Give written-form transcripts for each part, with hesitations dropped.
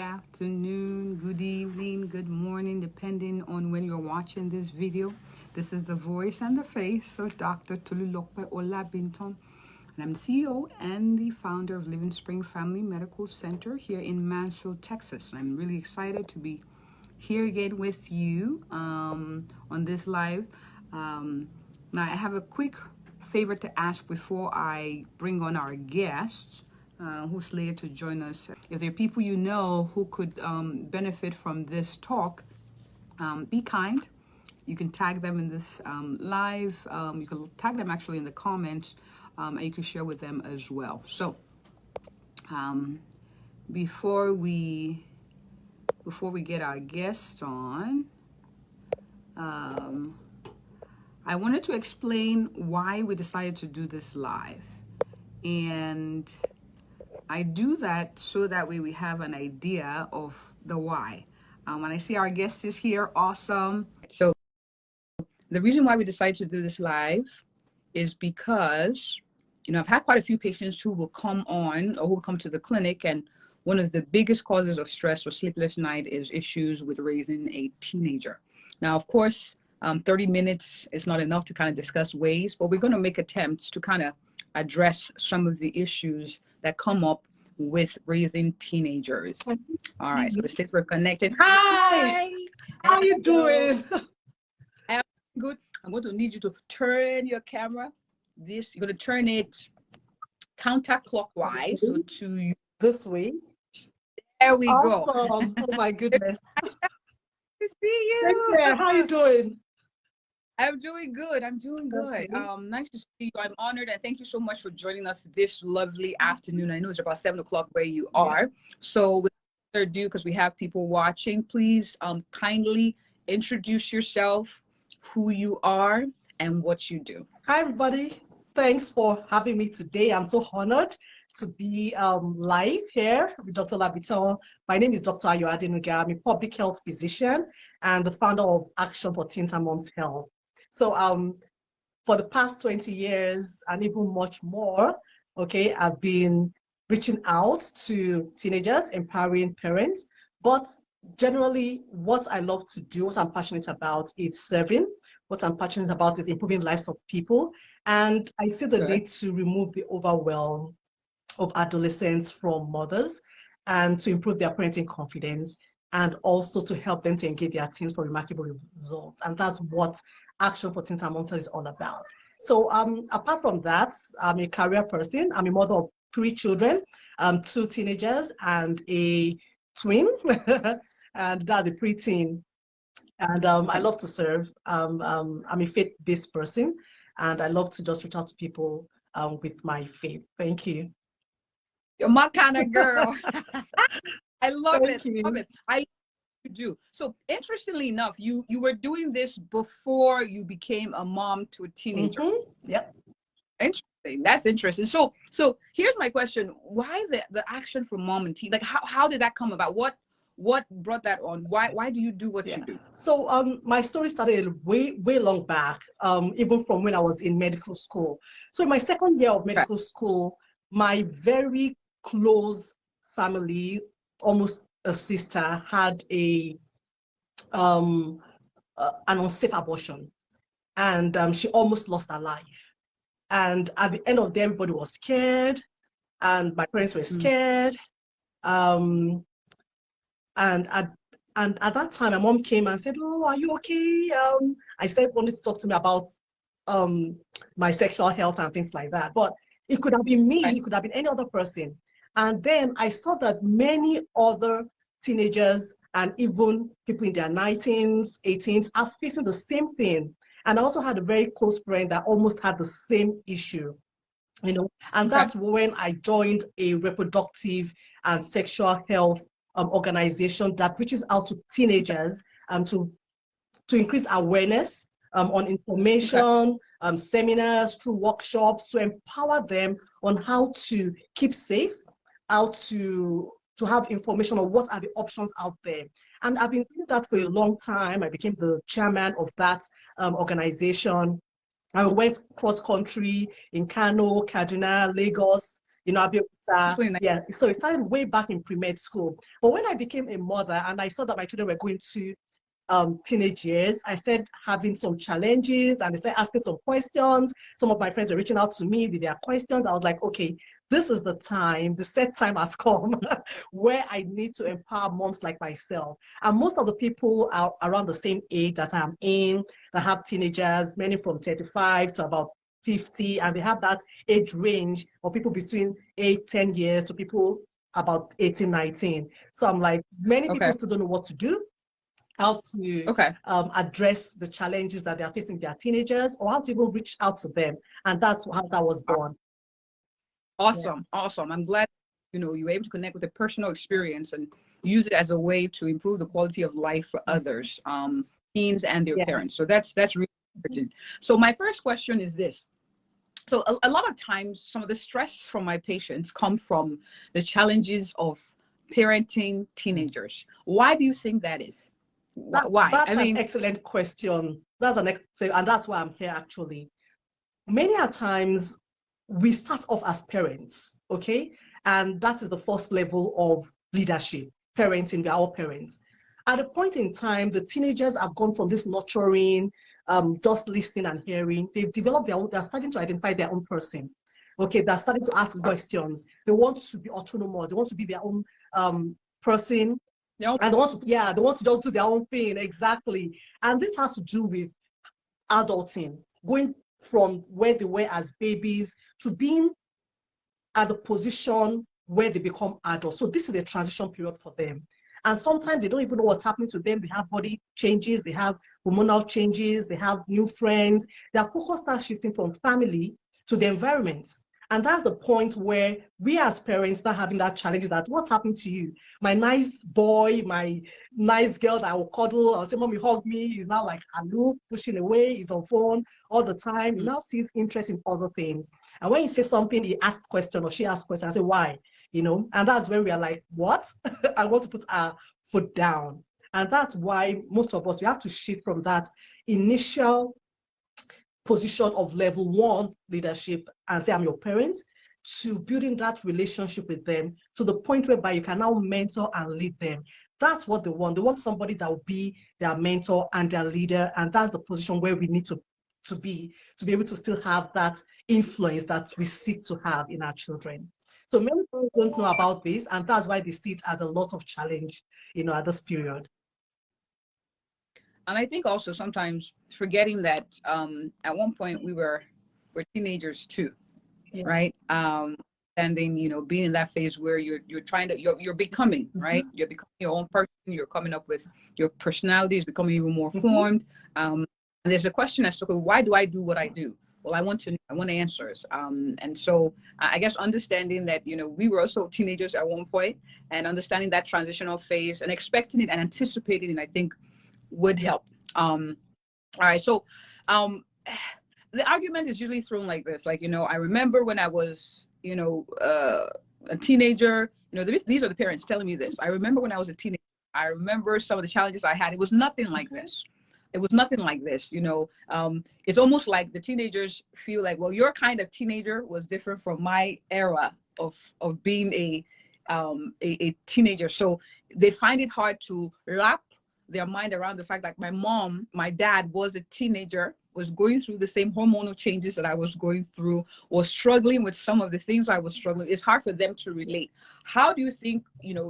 afternoon, good evening, good morning, depending on when you're watching this video. This is the voice and the face of Dr. Tolulope Olabintan, and I'm the CEO and the founder of Livingspring Family Medical Center here in Mansfield, Texas. And I'm really excited to be here again with you on this live. Now, I have a quick favor to ask before I bring on our guests who's slated to join us. If there are people you know who could benefit from this talk, be kind. You can tag them in this live. You can tag them actually in the comments, and you can share with them as well. So before we get our guests on, I wanted to explain why we decided to do this live. And I do that so that way we have an idea of the why. When I see our guest is here, awesome. So the reason why we decided to do this live is because, I've had quite a few patients who will come on or who will come to the clinic, and one of the biggest causes of stress or sleepless night is issues with raising a teenager. Now, of course, 30 minutes is not enough to kind of discuss ways, but we're going to make attempts to kind of address some of the issues that come up with raising teenagers. All right, so the states we're connected. Hi! How you doing? I'm good. I'm going to need you to turn your camera. You're going to turn it counterclockwise. So to this way. There we go. Oh my goodness. Nice to see you. Take care. How you doing? I'm doing good. Nice to see you. I'm honored, and thank you so much for joining us this lovely afternoon. I know it's about 7 o'clock where you are. So without further ado, because we have people watching, please kindly introduce yourself, who you are, and what you do. Hi, everybody. Thanks for having me today. I'm so honored to be live here with Dr. Olabintan. My name is Dr. Ayo Adenuga. I'm a public health physician and the founder of Action for Teens and Moms Health. So for the past 20 years and even much more, okay, I've been reaching out to teenagers, empowering parents, but generally what I love to do, what I'm passionate about is serving. What I'm passionate about is improving lives of people. And I see the need to remove the overwhelm of adolescents from mothers and to improve their parenting confidence, and also to help them to engage their teens for remarkable results. And that's what Action for Teens and Moms is all about. So apart from that, I'm a career person. I'm a mother of 3 children, 2 teenagers and a twin, and that's a preteen. And I love to serve. I'm a faith-based person, and I love to just reach out to people with my faith. Thank you. You're my kind of girl. I love it. You. Love it. I do. So interestingly enough, you were doing this before you became a mom to a teenager. Yep. Interesting. That's interesting. So here's my question: why the Action for Mom and Teen? Like how did that come about? What brought that on? Why do you do what you do? So my story started way long back, even from when I was in medical school. So in my second year of medical school, my very close family, almost a sister, had an unsafe abortion, and she almost lost her life. And at the end of the day, everybody was scared, and my parents were scared. And at that time, my mom came and said, "Oh, are you okay?" I said, wanted to talk to me about my sexual health and things like that. But it could have been me, it could have been any other person. And then I saw that many other teenagers and even people in their 19s, 18s are facing the same thing. And I also had a very close friend that almost had the same issue, and that's when I joined a reproductive and sexual health organization that reaches out to teenagers to increase awareness on information, seminars, through workshops, to empower them on how to keep safe, how to have information on what are the options out there. And I've been doing that for a long time. I became the chairman of that organization. I went cross country in Kano, Kaduna, Lagos, I'll be able to, Absolutely. yeah. So it started way back in pre-med school. But when I became a mother and I saw that my children were going to teenage years, I started having some challenges and they started asking some questions. Some of my friends were reaching out to me with their questions. I was like, okay, this is the time, the set time has come where I need to empower moms like myself. And most of the people are around the same age that I'm in, that have teenagers, many from 35 to about 50, and they have that age range of people between 8, 10 years to people about 18, 19. So I'm like, many Okay. people still don't know what to do, how to Okay. address the challenges that they are facing with their teenagers, or how to even reach out to them. And that's how that was born. Awesome. Yeah. Awesome. I'm glad, you were able to connect with a personal experience and use it as a way to improve the quality of life for others, teens and their parents. So that's really important. So my first question is this. So a lot of times, some of the stress from my patients come from the challenges of parenting teenagers. Why do you think that is? Why? That's an excellent question. And that's why I'm here actually. Many a times we start off as parents, okay? And that is the first level of leadership, parenting, we are all parents. At a point in time, the teenagers have gone from this nurturing, just listening and hearing. They've developed their own, they're starting to identify their own person. Okay, they're starting to ask questions. They want to be autonomous. They want to be their own person. Nope. And they want to just do their own thing, exactly. And this has to do with adulting, going from where they were as babies to being at the position where they become adults. So this is a transition period for them. And sometimes they don't even know what's happening to them. They have body changes, they have hormonal changes, they have new friends. Their focus starts shifting from family to the environment. And that's the point where we as parents start having that challenge, that what's happened to you? My nice boy, my nice girl that I will cuddle or say, mommy, hug me, is now like aloof, pushing away, he's on phone all the time. He now sees interest in other things. And when you say something, he asks question or she asks question, I say, why? And that's when we are like, what? I want to put our foot down. And that's why most of us, we have to shift from that initial position of level 1 leadership and say, I'm your parent, to building that relationship with them to the point whereby you can now mentor and lead them. That's what they want. They want somebody that will be their mentor and their leader. And that's the position where we need to be able to still have that influence that we seek to have in our children. So many people don't know about this, and that's why they see it as a lot of challenge, at this period. And I think also sometimes forgetting that at one point we're teenagers too, right? And then being in that phase where you're trying to you're becoming, right? You're becoming your own person. You're coming up with your personality is becoming even more formed. And there's a question as to why do I do what I do? Well, I want answers. And so I guess understanding that we were also teenagers at one point, and understanding that transitional phase and expecting it and anticipating it, I think would help. All right, so the argument is usually thrown like this, like, I remember when I was a teenager, these are the parents telling me this. I remember when I was a teenager, I remember some of the challenges I had. It was nothing like this. It was nothing like this. It's almost like the teenagers feel like, well, your kind of teenager was different from my era of being a teenager. So they find it hard to wrap their mind around the fact that my dad was a teenager, was going through the same hormonal changes that I was going through, was struggling with some of the things I was struggling. It's hard for them to relate. How do you think,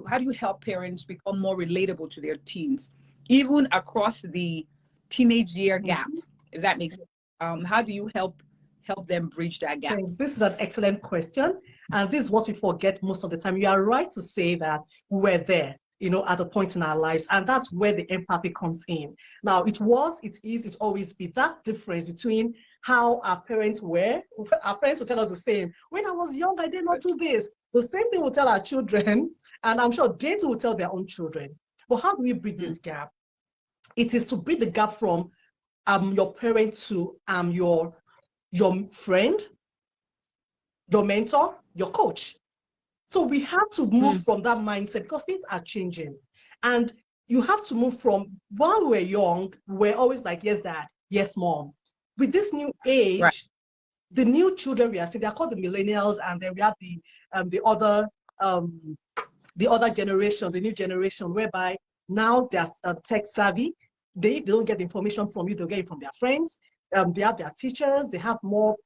how do you help parents become more relatable to their teens, even across the teenage year gap, if that makes sense? How do you help them bridge that gap? This is an excellent question. And this is what we forget most of the time. You are right to say that we were there, at a point in our lives. And that's where the empathy comes in. Now, it is, it always be that difference between how our parents were. Our parents will tell us the same. When I was young, I did not do this. The same thing will tell our children. And I'm sure they too will tell their own children. But how do we bridge this gap? It is to bridge the gap from your parent to your friend, your mentor, your coach. So we have to move from that mindset because things are changing. And you have to move from, while we're young, we're always like, yes, dad, yes, mom. With this new age, the new children we are seeing, they are called the millennials, and then we have the other generation, the new generation, whereby now they're tech savvy. If they don't get information from you, they'll get it from their friends. They have their teachers. They have more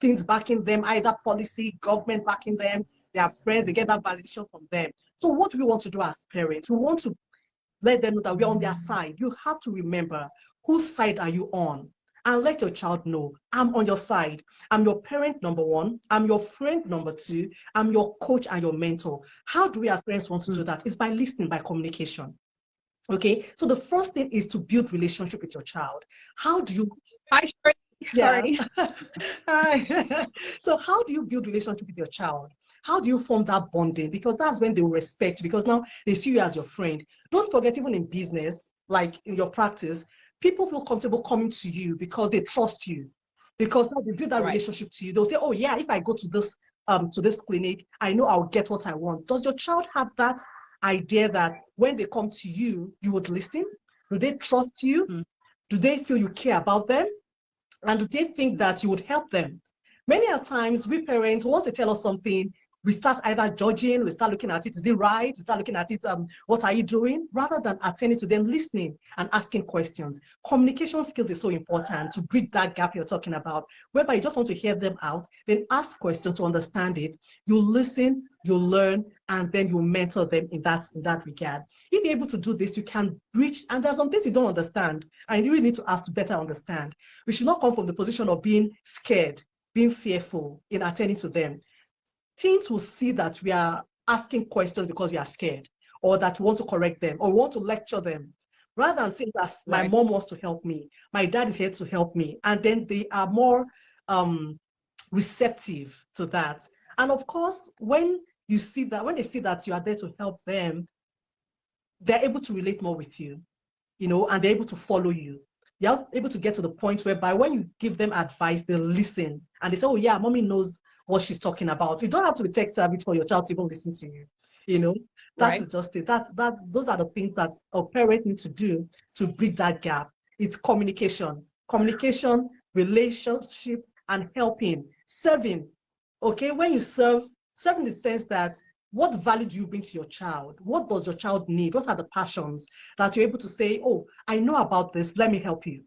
things backing them, either policy, government backing them, their friends. They get that validation from them. So what do we want to do as parents? We want to let them know that we're on their side. You have to remember, whose side are you on? And let your child know, I'm on your side. I'm your parent, number one. I'm your friend, number two. I'm your coach and your mentor. How do we as parents want to do that? It's by listening, by communication. Okay, so the first thing is to build relationship with your child. How do you... Hi, sorry. Hi. So how do you build relationship with your child? How do you form that bonding? Because that's when they will respect you, because now they see you as your friend. Don't forget, even in business, like in your practice, people feel comfortable coming to you because they trust you. Because now they build that relationship to you. They'll say, oh yeah, if I go to this clinic, I know I'll get what I want. Does your child have that idea that when they come to you, you would listen? Do they trust you? Do they feel you care about them? And do they think that you would help them? Many a times, we parents, once they tell us something, we start either judging, we start looking at it, is it right? We start looking at it, what are you doing? Rather than attending to them, listening and asking questions. Communication skills is so important to bridge that gap you're talking about, whereby you just want to hear them out, then ask questions to understand it. You listen, you learn, and then you mentor them in that regard. If you're able to do this, you can bridge, and there's some things you don't understand, and you really need to ask to better understand. We should not come from the position of being scared, being fearful in attending to them. Teens will see that we are asking questions because we are scared, or that we want to correct them, or we want to lecture them, rather than saying that my mom wants to help me, my dad is here to help me, and then they are more receptive to that. And of course, when they see that you are there to help them, they're able to relate more with you, and they're able to follow you. You're able to get to the point whereby when you give them advice, they listen and they say, oh yeah, mommy knows what she's talking about. You don't have to be tech savvy for your child to even listen to you. That is just it. Those are the things that a parent needs to do to bridge that gap. It's communication, relationship, and helping, serving. Okay, when you serve in the sense that, what value do you bring to your child? What does your child need? What are the passions that you're able to say, oh, I know about this, let me help you.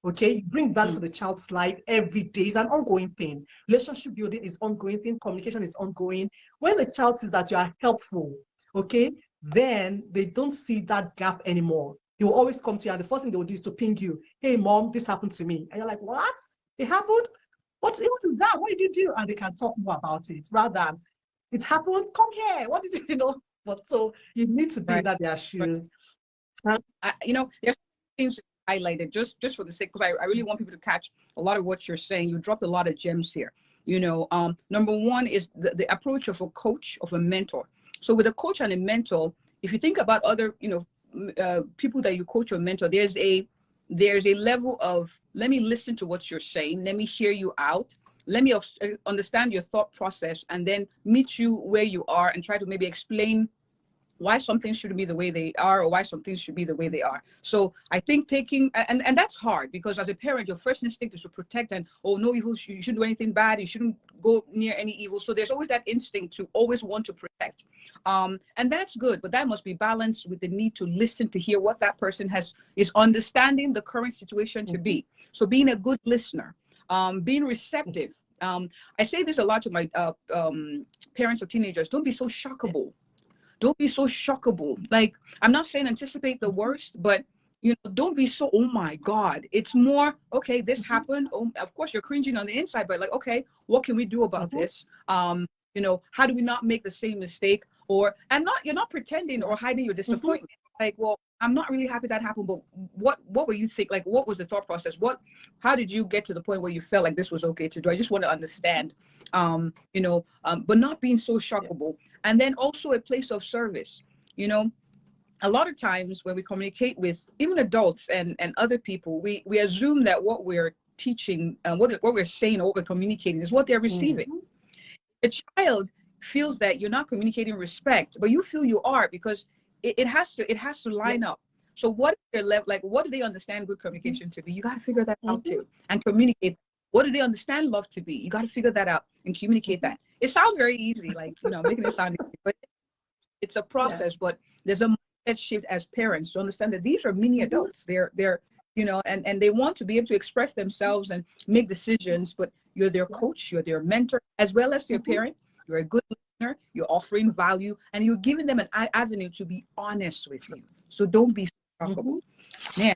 Okay, you bring value to the child's life every day. It's an ongoing thing. Relationship building is ongoing thing. Communication is ongoing. When the child sees that you are helpful, okay, then they don't see that gap anymore. They will always come to you, and the first thing they will do is to ping you. Hey, mom, this happened to me. And you're like, what? It happened? What is that? What did you do? And they can talk more about it, rather than, it happened, come here. What did you, But so you need to be in their shoes. There's things highlighted just for the sake, because I really want people to catch a lot of what you're saying. You dropped a lot of gems here. Number one is the approach of a coach, of a mentor. So with a coach and a mentor, if you think about other, people that you coach or mentor, there's a level of, let me listen to what you're saying. Let me hear you out. Let me understand your thought process, and then meet you where you are and try to maybe explain why some things shouldn't be the way they are, or why some things should be the way they are. So I think and that's hard, because as a parent, your first instinct is to protect, and, oh, no evil, you shouldn't do anything bad, you shouldn't go near any evil. So there's always that instinct to always want to protect. And that's good, but that must be balanced with the need to listen, to hear what that person is understanding the current situation to be. So being a good listener, being receptive. I say this a lot to my parents of teenagers: don't be so shockable. Don't be so shockable. Like, I'm not saying anticipate the worst, but don't be so, oh my God. It's more, okay, this happened. Oh, of course you're cringing on the inside, but like, okay, what can we do about this? How do we not make the same mistake? You're not pretending or hiding your disappointment. Like, well, I'm not really happy that happened, but what were you think? Like, what was the thought process? How did you get to the point where you felt like this was okay to do? I just want to understand, but not being so shockable. And then also a place of service. A lot of times when we communicate with even adults and other people, we assume that what we're teaching, what we're saying or what we're communicating is what they're receiving. A child feels that you're not communicating respect, but you feel you are, because it has to line up. So what is their level? Like, what do they understand good communication to be? You got to figure that out too, and communicate. What do they understand love to be? You got to figure that out and communicate that. It sounds very easy, like, making it sound easy, but it's a process. But there's a mindset shift as parents to understand that these are mini adults. They're and they want to be able to express themselves and make decisions, but you're their coach, you're their mentor, as well as their parent. You're a good listener, you're offering value, and you're giving them an avenue to be honest with you. So don't be shockable. Man,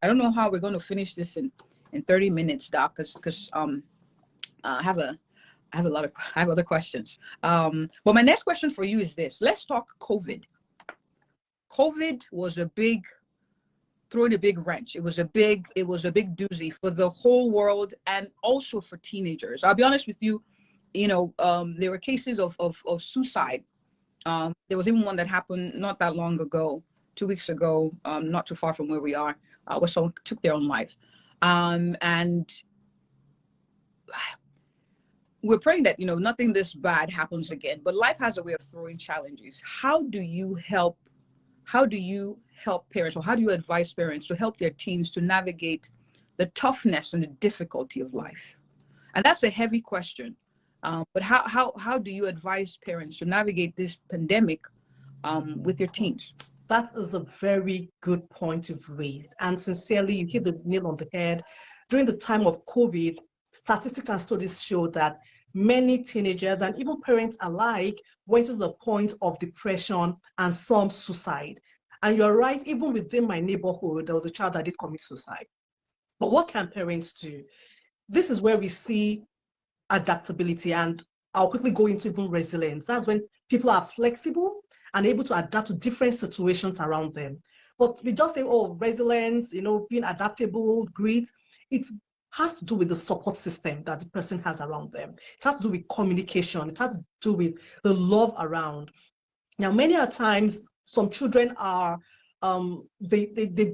I don't know how we're going to finish this in 30 minutes, Doc, because I have other questions. But my next question for you is this. Let's talk COVID. COVID was throwing a big wrench. It was a big doozy for the whole world and also for teenagers. I'll be honest with you, there were cases of suicide. There was even one that happened not that long ago, 2 weeks ago, not too far from where we are, where someone took their own life. And we're praying that, nothing this bad happens again, but life has a way of throwing challenges. How do you help parents, or how do you advise parents to help their teens to navigate the toughness and the difficulty of life? And that's a heavy question. But how do you advise parents to navigate this pandemic with their teens? That is a very good point you've raised. And sincerely, you hit the nail on the head. During the time of COVID, statistics and studies show that many teenagers and even parents alike went to the point of depression and some suicide. And you're right, even within my neighborhood, there was a child that did commit suicide. But what can parents do? This is where we see adaptability, and I'll quickly go into even resilience. That's when people are flexible and able to adapt to different situations around them. But we just say, resilience, being adaptable, grit, it has to do with the support system that the person has around them. It has to do with communication. It has to do with the love around. Now, many a times, some children are, they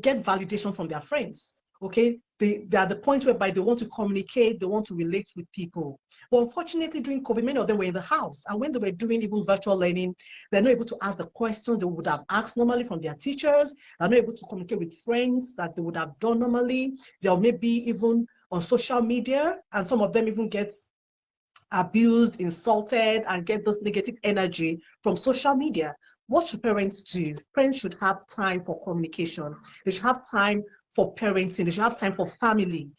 get validation from their friends, okay? They are at the point whereby they want to communicate, they want to relate with people. But unfortunately, during COVID, many of them were in the house. And when they were doing even virtual learning, they're not able to ask the questions they would have asked normally from their teachers. They're not able to communicate with friends that they would have done normally. They're maybe even on social media, and some of them even get abused, insulted, and get this negative energy from social media. What should parents do? Parents should have time for communication. They should have time for parenting. They should have time for family.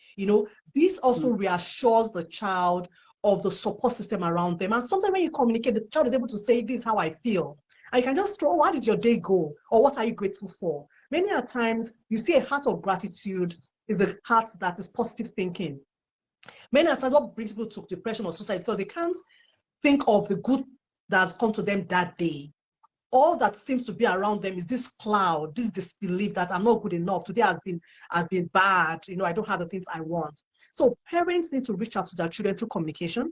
This also reassures the child of the support system around them. And sometimes when you communicate, the child is able to say, this is how I feel. And you can just throw, how did your day go? Or what are you grateful for? Many a times, you see a heart of gratitude is the heart that is positive thinking. Many a times, what brings people to depression or suicide, because they can't think of the good that has come to them that day. All that seems to be around them is this cloud, this disbelief that I'm not good enough. Today has been bad. I don't have the things I want. So parents need to reach out to their children through communication.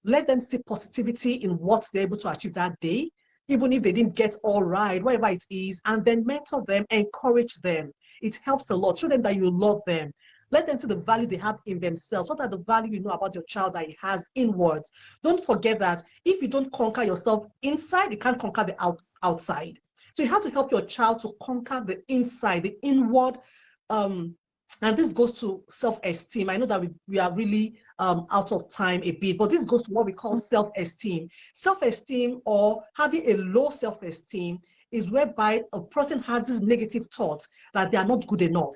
Let them see positivity in what they're able to achieve that day, even if they didn't get all right, whatever it is, and then mentor them, encourage them. It helps a lot. Show them that you love them. Let them see the value they have in themselves. What are the value you know about your child that he has inwards? Don't forget that if you don't conquer yourself inside, you can't conquer the outside. So you have to help your child to conquer the inside, the inward. And this goes to self-esteem. I know that we are really out of time a bit, but this goes to what we call self-esteem. Self-esteem, or having a low self-esteem, is whereby a person has this negative thought that they are not good enough.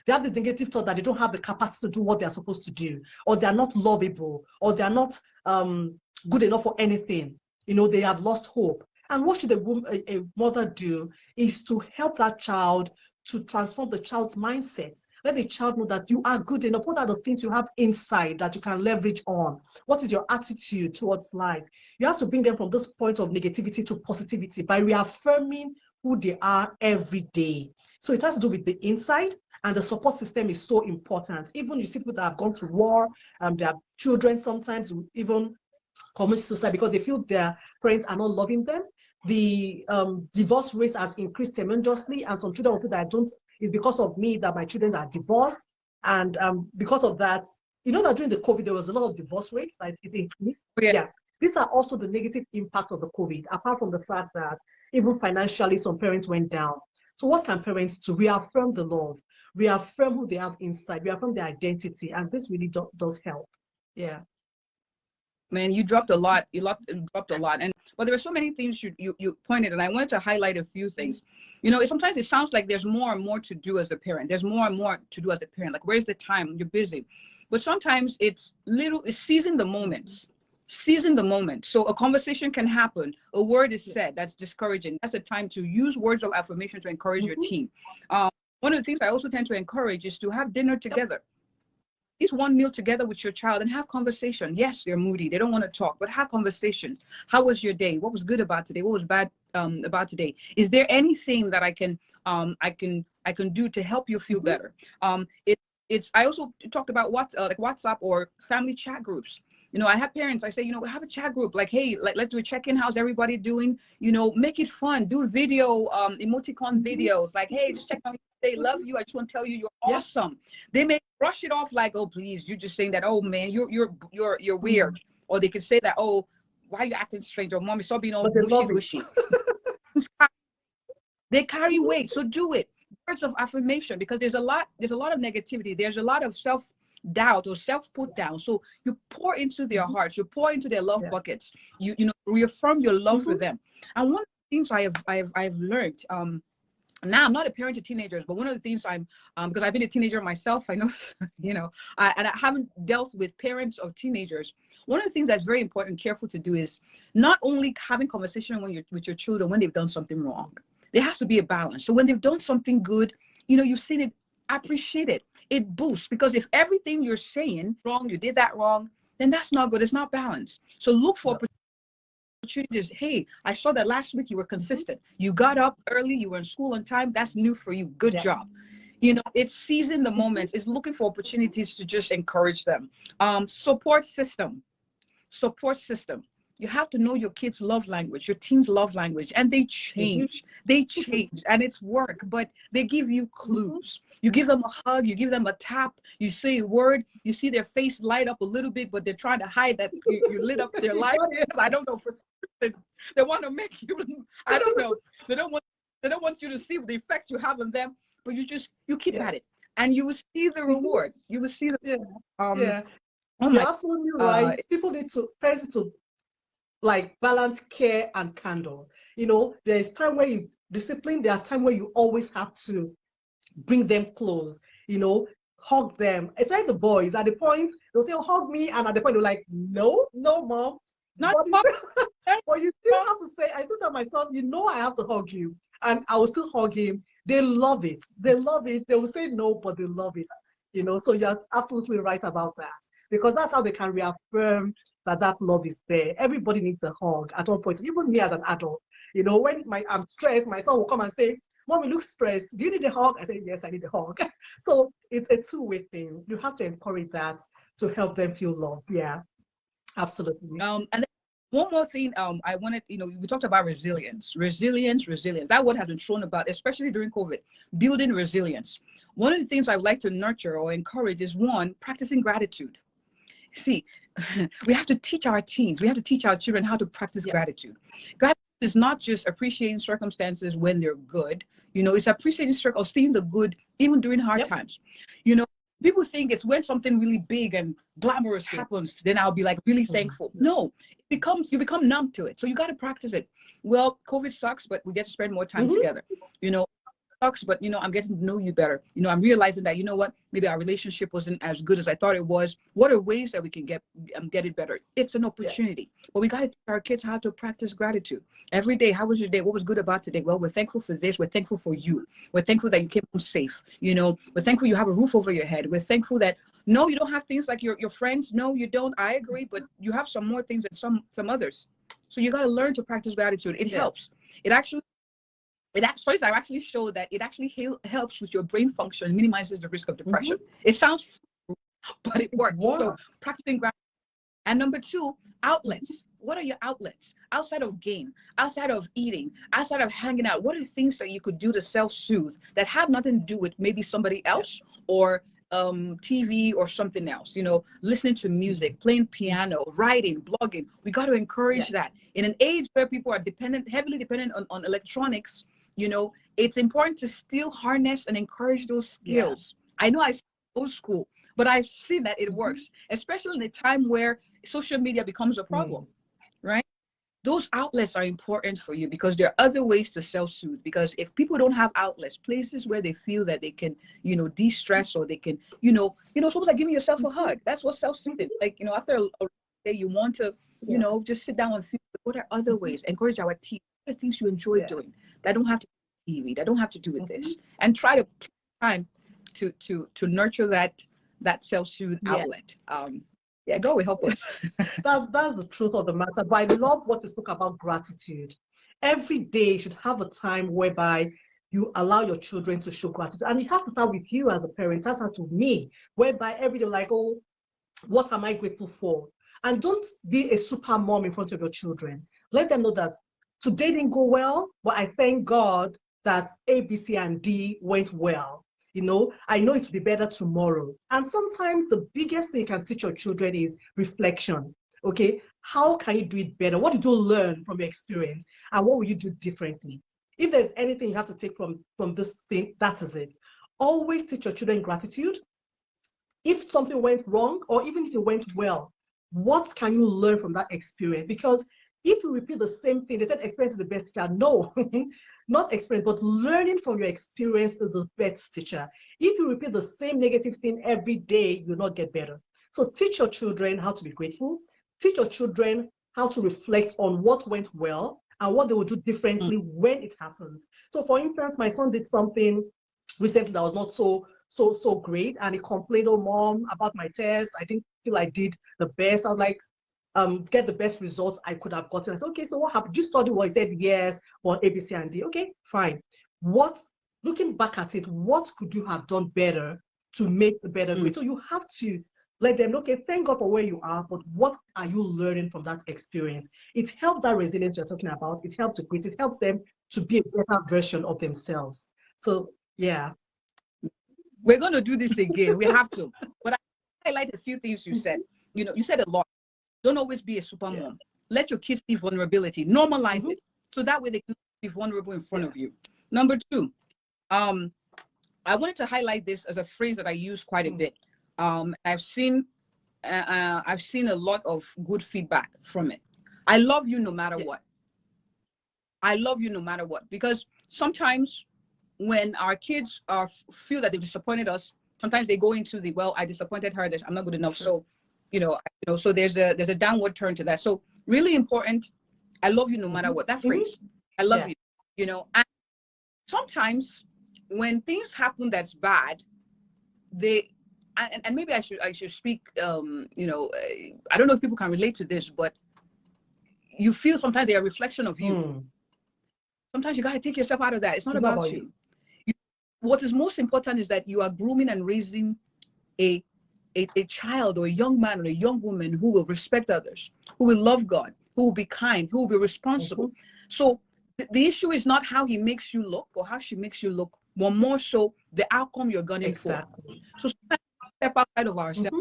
They have this negative thought that they don't have the capacity to do what they're supposed to do, or they're not lovable, or they're not good enough for anything. They have lost hope. And what should a mother do is to help that child to transform the child's mindset. Let the child know that you are good enough. What are the things you have inside that you can leverage on? What is your attitude towards life? You have to bring them from this point of negativity to positivity by reaffirming who they are every day. So it has to do with the inside, and the support system is so important. Even you see people that have gone to war, their children sometimes even commit suicide because they feel their parents are not loving them. The divorce rate has increased tremendously, and some children will feel that it's because of me that my children are divorced. And because of that, that during the COVID, there was a lot of divorce rates, like it increased. Yeah. These are also the negative impact of the COVID, apart from the fact that even financially, some parents went down. So what can parents do? Reaffirm the love, reaffirm who they have inside, reaffirm their identity, and this really does help. Yeah. Man, you dropped a lot. Dropped a lot. And but there were so many things you pointed, and I wanted to highlight a few things. You know, sometimes it sounds like there's more and more to do as a parent. There's more and more to do as a parent. Like, where's the time? You're busy. But sometimes it's seizing the moments. Seizing the moment. So a conversation can happen. A word is said that's discouraging. That's a time to use words of affirmation to encourage your team. One of the things I also tend to encourage is to have dinner together. Eat one meal together with your child and have conversation. Yes, they're moody. They don't want to talk, but have conversation. How was your day? What was good about today? What was bad about today? Is there anything that I can do to help you feel better? I also talked about like WhatsApp or family chat groups. You know, I have parents, I say, you know, have a chat group, like, hey, like, let's do a check-in. How's everybody doing? You know, make it fun. Do video, emoticon videos. Like, hey, just check out. They love you. I just want to tell you, you're awesome. They may brush it off like, oh, please, you're just saying that, oh man, you're weird. Or they could say that, oh, why are you acting strange? Or mommy, stop being all gushy. They carry weight. So do it. Words of affirmation, because there's a lot of negativity. There's a lot of self-doubt or self-put down. So you pour into their hearts, you pour into their love buckets. You know, reaffirm your love for them. And one of the things I've learned, now I'm not a parent to teenagers, but one of the things because I've been a teenager myself, I know, you know, and I haven't dealt with parents of teenagers. One of the things that's very important, careful to do is not only having conversation with your children when they've done something wrong. There has to be a balance. So when they've done something good, you know, you've seen it, appreciate it. It boosts, because if everything you're saying wrong, you did that wrong, then that's not good. It's not balanced. So look for opportunities. Hey, I saw that last week you were consistent. You got up early, you were in school on time. That's new for you. Good job. You know, it's seizing the moments. It's looking for opportunities to just encourage them. Support system. You have to know your kids' love language, your team's love language, and they change. They change, and it's work, but they give you clues. You give them a hug, you give them a tap, you say a word, you see their face light up a little bit, but they're trying to hide that you lit up their life. I don't know, for they want to make you, I don't know. They don't want you to see the effect you have on them, but you keep at it, and you will see the reward. You will see the You're absolutely right. Parents need to like balance care and candor. You know, there's time where you discipline, there are time where you always have to bring them close, you know, hug them. Especially the boys, at the point they'll say, oh, hug me, and at the point they're like, no, mom. Not but you still have to say, I still tell my son, you know, I have to hug you, and I will still hug him. They love it. They will say no, but they love it. You know, so you're absolutely right about that, because that's how they can reaffirm that love is there. Everybody needs a hug at one point, even me as an adult. You know, when I'm stressed, my son will come and say, Mom, you look stressed. Do you need a hug? I say, yes, I need a hug. So it's a two-way thing. You have to encourage that to help them feel loved. Yeah, absolutely. And then one more thing, I wanted, you know, we talked about resilience. That word has been thrown about, especially during COVID, building resilience. One of the things I would like to nurture or encourage is, one, practicing gratitude. See, we have to teach our teens, we have to teach our children how to practice gratitude. Gratitude is not just appreciating circumstances when they're good. You know, it's appreciating or seeing the good even during hard times. You know, people think it's when something really big and glamorous happens, then I'll be like really thankful. No, you become numb to it. So you got to practice it. Well, COVID sucks, but we get to spend more time together. You know, sucks, but you know, I'm getting to know you better. You know, I'm realizing that, you know what, maybe our relationship wasn't as good as I thought it was. What are ways that we can get it better? It's an opportunity. But we got to teach our kids how to practice gratitude every day. How was your day? What was good about today? Well, we're thankful for this. We're thankful for you. We're thankful that you came home safe. You know, we're thankful you have a roof over your head. We're thankful that no, you don't have things like your friends. No, you don't. I agree, but you have some more things than some others. So you got to learn to practice gratitude. It helps. Studies have actually showed that it actually helps with your brain function, minimizes the risk of depression. It sounds, but it works. So practicing gratitude. And number two, outlets. What are your outlets? Outside of game, outside of eating, outside of hanging out, what are the things that you could do to self-soothe that have nothing to do with maybe somebody else or TV or something else? You know, listening to music, playing piano, writing, blogging. We got to encourage that. In an age where people are heavily dependent on electronics, You know, it's important to still harness and encourage those skills. I know I sound old school, but I've seen that it works, especially in a time where social media becomes a problem, right? Those outlets are important for you because there are other ways to self-soothe. Because if people don't have outlets, places where they feel that they can, you know, de-stress, or they can, it's almost like giving yourself a hug. That's what self-soothing. Like, you know, after a day, you want to, you know, just sit down and think, what are other ways? Encourage our team. What are things you enjoy doing that don't have to be TV, that don't have to do with this, and try to take time to nurture that self-soothe outlet. Go with, help us. That's the truth of the matter. But I love what you spoke about gratitude. Every day you should have a time whereby you allow your children to show gratitude. And it has to start with you as a parent. That's how to me, whereby every day like, oh, what am I grateful for? And don't be a super mom in front of your children. Let them know that today didn't go well, but I thank God that A, B, C, and D went well. You know, I know it will be better tomorrow. And sometimes the biggest thing you can teach your children is reflection. Okay, how can you do it better? What did you learn from your experience? And what will you do differently? If there's anything you have to take from this thing, that is it. Always teach your children gratitude. If something went wrong, or even if it went well, what can you learn from that experience? Because if you repeat the same thing, they said experience is the best teacher. No, not experience, but learning from your experience is the best teacher. If you repeat the same negative thing every day, you'll not get better. So teach your children how to be grateful. Teach your children how to reflect on what went well and what they will do differently when it happens. So for instance, my son did something recently that was not so great, and he complained, oh mom, about my test. I didn't feel I did the best. I was like, get the best results I could have gotten. I said, okay, so what happened? Did you study what? He said yes, or A, B, C, and D. Okay, fine. Looking back at it, what could you have done better to make the better grade? So you have to let them know, okay, thank God for where you are, but what are you learning from that experience? It helps that resilience you're talking about. It helps to grit. It helps them to be a better version of themselves. So yeah. We're going to do this again. We have to. But I highlight a few things you said. You know, you said a lot. Don't always be a super mom. Let your kids see vulnerability. Normalize it. So that way they can be vulnerable in front of you. Number two, I wanted to highlight this as a phrase that I use quite a bit. I've seen a lot of good feedback from it. I love you no matter what. I love you no matter what. Because sometimes when our kids feel that they've disappointed us, sometimes they go into the, well, I disappointed her, I'm not good enough. So, so there's a downward turn to that. So really important. I love you no matter what. That phrase, I love you, and sometimes when things happen that's bad, and maybe I should speak, I don't know if people can relate to this, but you feel sometimes they're a reflection of you. Sometimes you got to take yourself out of that. It's not about you. What is most important is that you are grooming and raising a child or a young man or a young woman who will respect others, who will love God, who will be kind, who will be responsible. So the issue is not how he makes you look or how she makes you look, but more so the outcome you're gunning for. So sometimes we step outside of ourselves,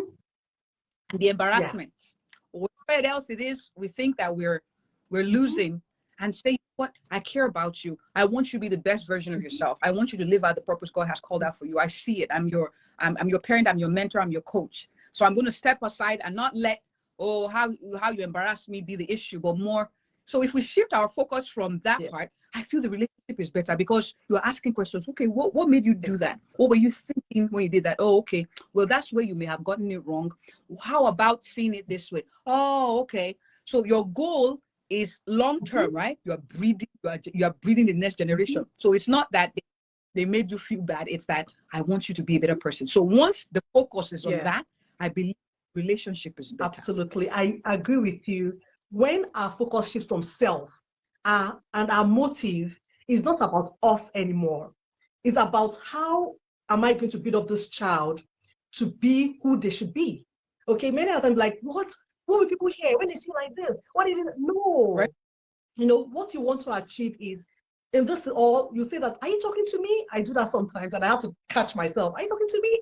and the embarrassment, or whatever else it is, we think that we're losing, and say, what? I care about you. I want you to be the best version of yourself. I want you to live out the purpose God has called out for you. I see it. I'm your parent, I'm your mentor, I'm your coach. So I'm going to step aside and not let, how you embarrass me be the issue, but more. So if we shift our focus from that part, I feel the relationship is better because you're asking questions. Okay, what made you do that? What were you thinking when you did that? Oh, okay. Well, that's where you may have gotten it wrong. How about seeing it this way? Oh, okay. So your goal is long-term, right? You are breeding the next generation. So it's not that they made you feel bad. It's that I want you to be a better person. So once the focus is on that, I believe relationship is better. Absolutely. I agree with you. When our focus shifts from self and our motive is not about us anymore. It's about how am I going to build up this child to be who they should be. Okay, many of them like, what will people hear when they see like this? What did it? No. Right. What you want to achieve is, in this, or you say that, are you talking to me? I do that sometimes and I have to catch myself. Are you talking to me?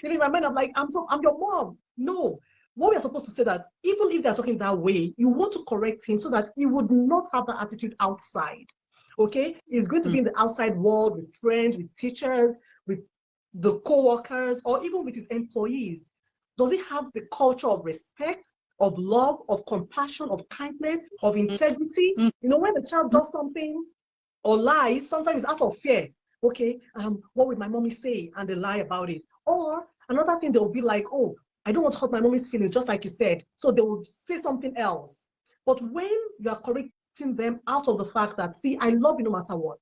In my mind, I'm like, I'm your mom. No. What we are supposed to say that even if they're talking that way, you want to correct him so that he would not have that attitude outside. okay? It's going to be in the outside world with friends, with teachers, with the co-workers, or even with his employees. Does he have the culture of respect, of love, of compassion, of kindness, of integrity? You know, when the child does something or lies, sometimes it's out of fear. Okay, what would my mommy say? And they lie about it. Or another thing, they'll be like, oh, I don't want to hurt my mommy's feelings, just like you said. So they will say something else. But when you are correcting them out of the fact that, see, I love you no matter what,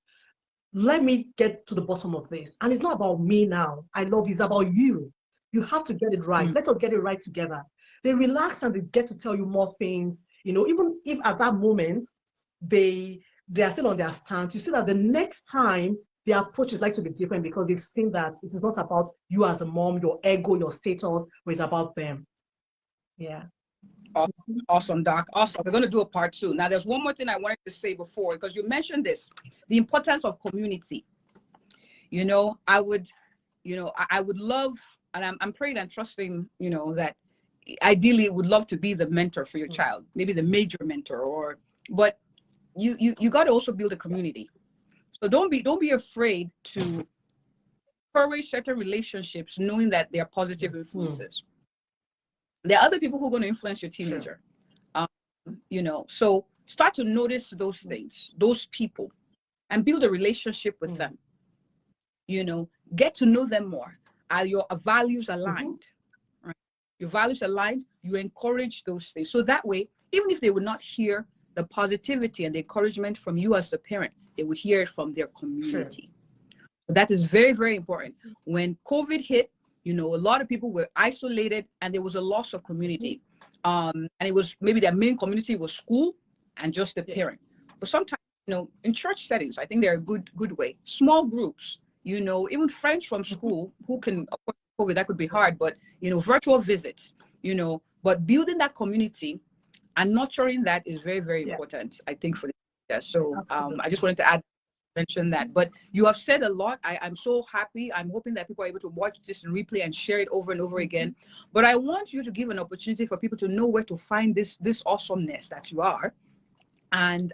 let me get to the bottom of this. And it's not about me now. I love you, it's about you. You have to get it right. Let us get it right together. They relax and they get to tell you more things. You know, even if at that moment they are still on their stance, you see that the next time their approach is likely to be different because they've seen that it is not about you as a mom, your ego, your status, but it's about them. Yeah. Awesome, Doc. Awesome. We're going to do a part 2. Now, there's one more thing I wanted to say before, because you mentioned this, the importance of community. You know, I would love, and I'm praying and trusting, you know, that ideally would love to be the mentor for your child, maybe the major mentor, but you got to also build a community. So don't be afraid to encourage certain relationships, knowing that they are positive influences. There are other people who are going to influence your teenager. Sure. You know, so start to notice those things, those people, and build a relationship with them. You know, get to know them more. Are your values aligned? Right? Your values aligned, you encourage those things. So that way, even if they would not hear the positivity and the encouragement from you as the parent, they will hear it from their community. Sure. So that is very, very important. When COVID hit, you know, a lot of people were isolated and there was a loss of community. And it was maybe their main community was school and just the parent. But sometimes, you know, in church settings, I think they're a good way. Small groups, you know, even friends from school who can, of course, COVID, that could be hard, but, you know, virtual visits, you know, but building that community and nurturing that is very, very important, I think, for the So I just wanted to mention that. But you have said a lot. I'm so happy. I'm hoping that people are able to watch this in replay and share it over and over again. But I want you to give an opportunity for people to know where to find this awesomeness that you are. And,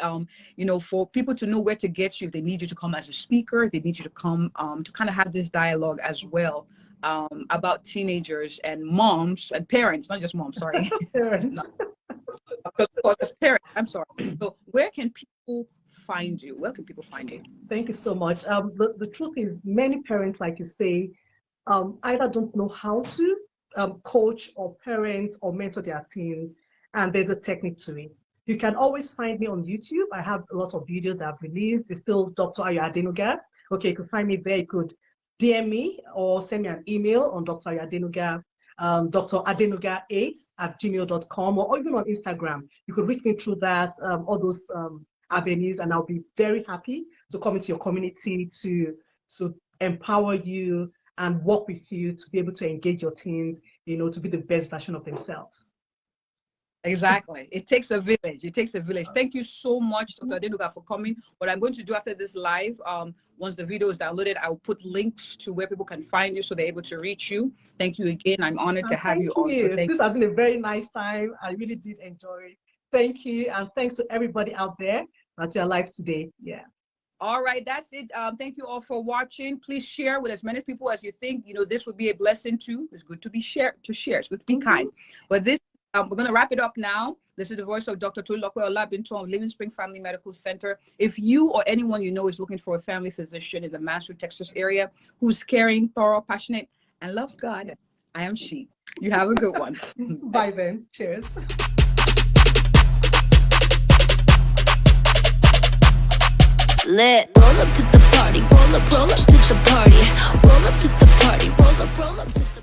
you know, for people to know where to get you, if they need you to come as a speaker, they need you to come to kind of have this dialogue as well about teenagers and moms and parents, not just moms, sorry. Parents. Of course, as parents, I'm sorry. So where can people find you? Where can people find you? Thank you so much. The truth is, many parents, like you say, either don't know how to coach or parent or mentor their teens, and there's a technique to it. You can always find me on YouTube. I have a lot of videos that I've released. It's still Dr. Ayo Adenuga. Okay, you can find me there. You could DM me or send me an email on Dr. Ayo Adenuga, dradenuga8@gmail.com, or even on Instagram. You could reach me through that, all those avenues, and I'll be very happy to come into your community to empower you and work with you to be able to engage your teens, you know, to be the best version of themselves. Exactly. It takes a village. It takes a village. Thank you so much, Dr. Adenuga, for coming. What I'm going to do after this live, once the video is downloaded, I'll put links to where people can find you so they're able to reach you. Thank you again. I'm honored to have you on. So this has been a very nice time. I really did enjoy it. Thank you. And thanks to everybody out there that you're alive today. Yeah. All right, that's it. Thank you all for watching. Please share with as many people as you think, you know, this would be a blessing to. It's good to be share. It's good to be kind. But this, we're going to wrap it up now. This is the voice of Dr. Tolulope Olabintan of Livingspring Family Medical Center. If you or anyone you know is looking for a family physician in the Mansfield, Texas area who's caring, thorough, passionate, and loves God, I am she. You have a good one. Bye then. Cheers. Lit. Roll up to the party, roll up to the party, roll up to the party, roll up to the